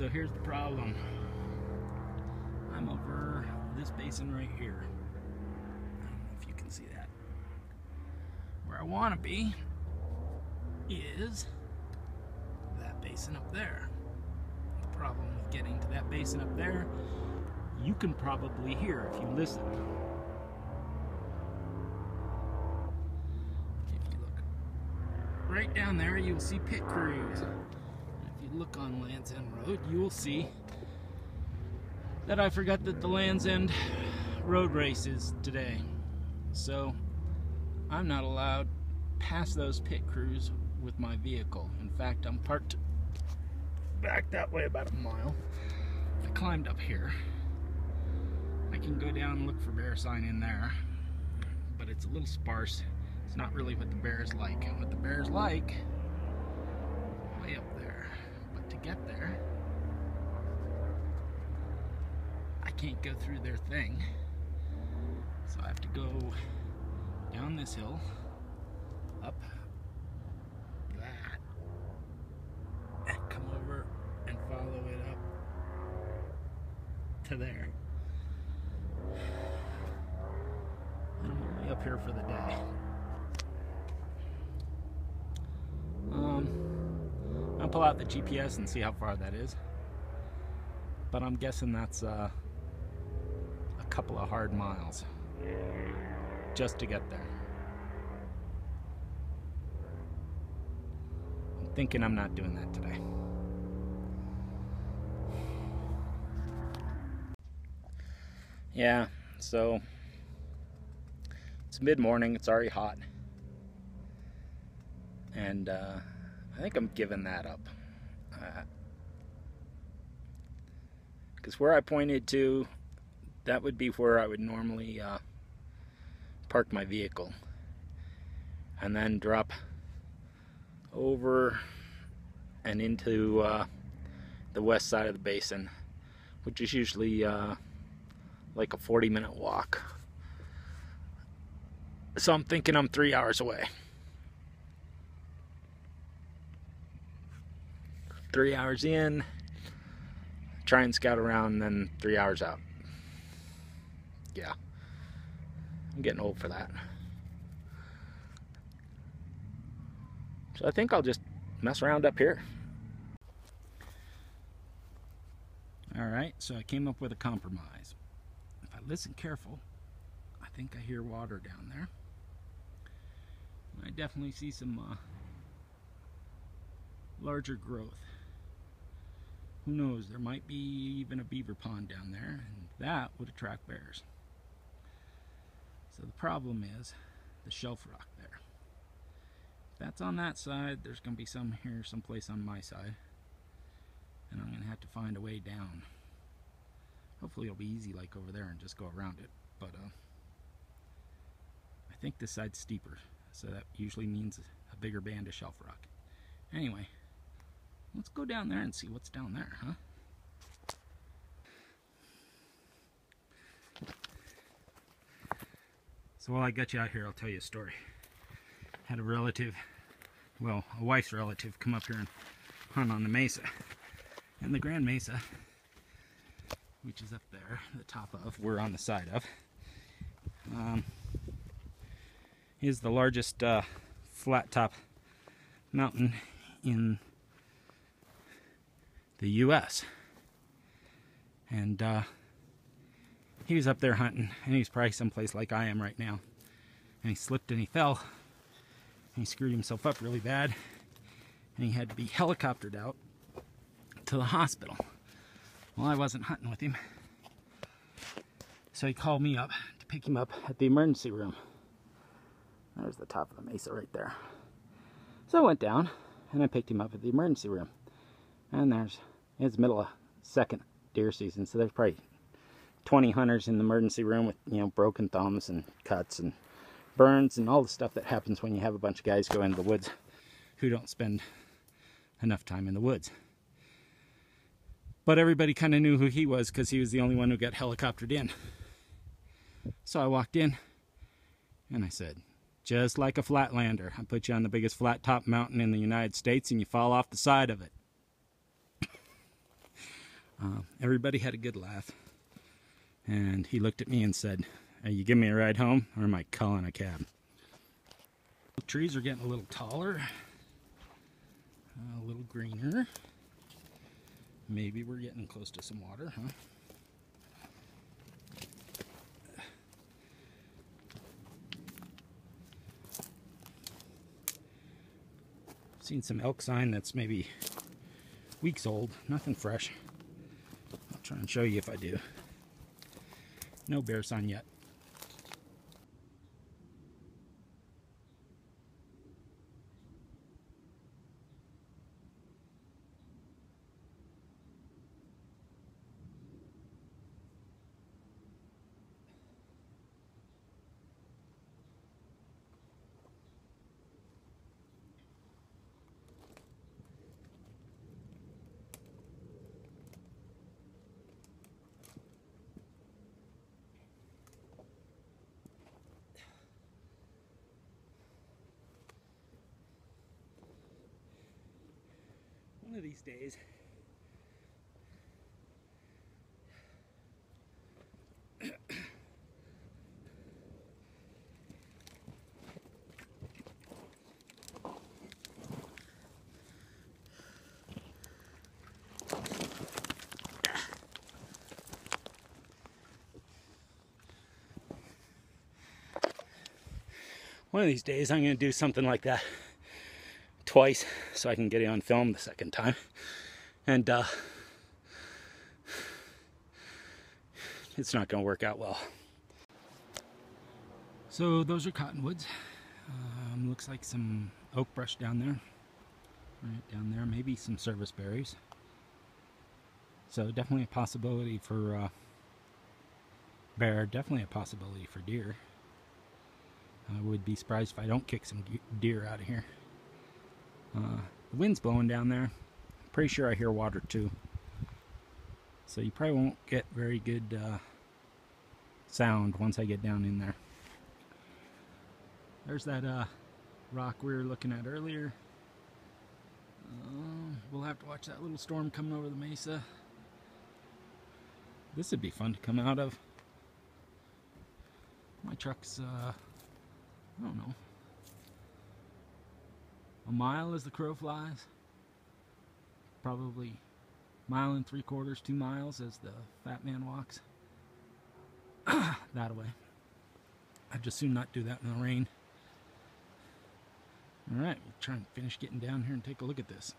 So here's the problem. I'm over this basin right here. I don't know if you can see that. Where I want to be is that basin up there. The problem with getting to that basin up there, you can probably hear if you listen. If you look right down there, you'll see pit crews. If you look on Land's End Road, you will see that I forgot that the Land's End road race is today. So I'm not allowed past those pit crews with my vehicle. In fact, I'm parked back that way about a mile. I climbed up here. I can go down and look for bear sign in there, but it's a little sparse. It's not really what the bears like. And what the bears like, way up there. But to get there, I can't go through their thing. So I have to go down this hill, up that, and come over and follow it up to there. And I'm only up here for the day. I'll pull out the GPS and see how far that is. But I'm guessing that's a couple of hard miles just to get there. I'm thinking I'm not doing that today. Yeah, so it's mid-morning, it's already hot. And I think I'm giving that up. Because where I pointed to, that would be where I would normally park my vehicle. And then drop over and into the west side of the basin, which is usually like a 40-minute walk. So I'm thinking I'm 3 hours away. 3 hours in, try and scout around, and then 3 hours out. Yeah, I'm getting old for that. So I think I'll just mess around up here. Alright, so I came up with a compromise. If I listen careful, I think I hear water down there. I definitely see some larger growth. Who knows, there might be even a beaver pond down there, and that would attract bears. So the problem is the shelf rock there. If that's on that side, there's going to be some here someplace on my side, and I'm going to have to find a way down. Hopefully it'll be easy like over there and just go around it, but I think this side's steeper, so that usually means a bigger band of shelf rock. Anyway, let's go down there and see what's down there, huh? So while I got you out here, I'll tell you a story. Had a relative, well, a wife's relative, come up here and hunt on the mesa. And the Grand Mesa, which is up there, the top of, we're on the side of, is the largest flat top mountain in the US. And he was up there hunting, and he's probably someplace like I am right now. And he slipped and he fell, and he screwed himself up really bad, and he had to be helicoptered out to the hospital. Well, I wasn't hunting with him, so he called me up to pick him up at the emergency room. There's the top of the mesa right there. So I went down and I picked him up at the emergency room, and it's middle of second deer season, so there's probably 20 hunters in the emergency room with, you know, broken thumbs and cuts and burns and all the stuff that happens when you have a bunch of guys go into the woods who don't spend enough time in the woods. But everybody kind of knew who he was because he was the only one who got helicoptered in. So I walked in and I said, just like a flatlander, I put you on the biggest flat top mountain in the United States and you fall off the side of it. Everybody had a good laugh. And he looked at me and said, "Are you giving me a ride home, or am I calling a cab?" The trees are getting a little taller, a little greener. Maybe we're getting close to some water, huh? Seen some elk sign that's maybe weeks old, nothing fresh. I'll try and show you if I do. No bear sign yet. One of these days, I'm going to do something like that twice so I can get it on film the second time. And it's not going to work out well. So those are cottonwoods. Looks like some oak brush down there. Right down there. Maybe some service berries. So definitely a possibility for bear. Definitely a possibility for deer. I would be surprised if I don't kick some deer out of here. The wind's blowing down there. Pretty sure I hear water too. So you probably won't get very good sound once I get down in there. There's that rock we were looking at earlier. We'll have to watch that little storm coming over the mesa. This would be fun to come out of. My truck's, I don't know, a mile as the crow flies. Probably 1 3/4 to 2 miles as the fat man walks. That way. I'd just soon not do that in the rain. Alright, we'll try and finish getting down here and take a look at this.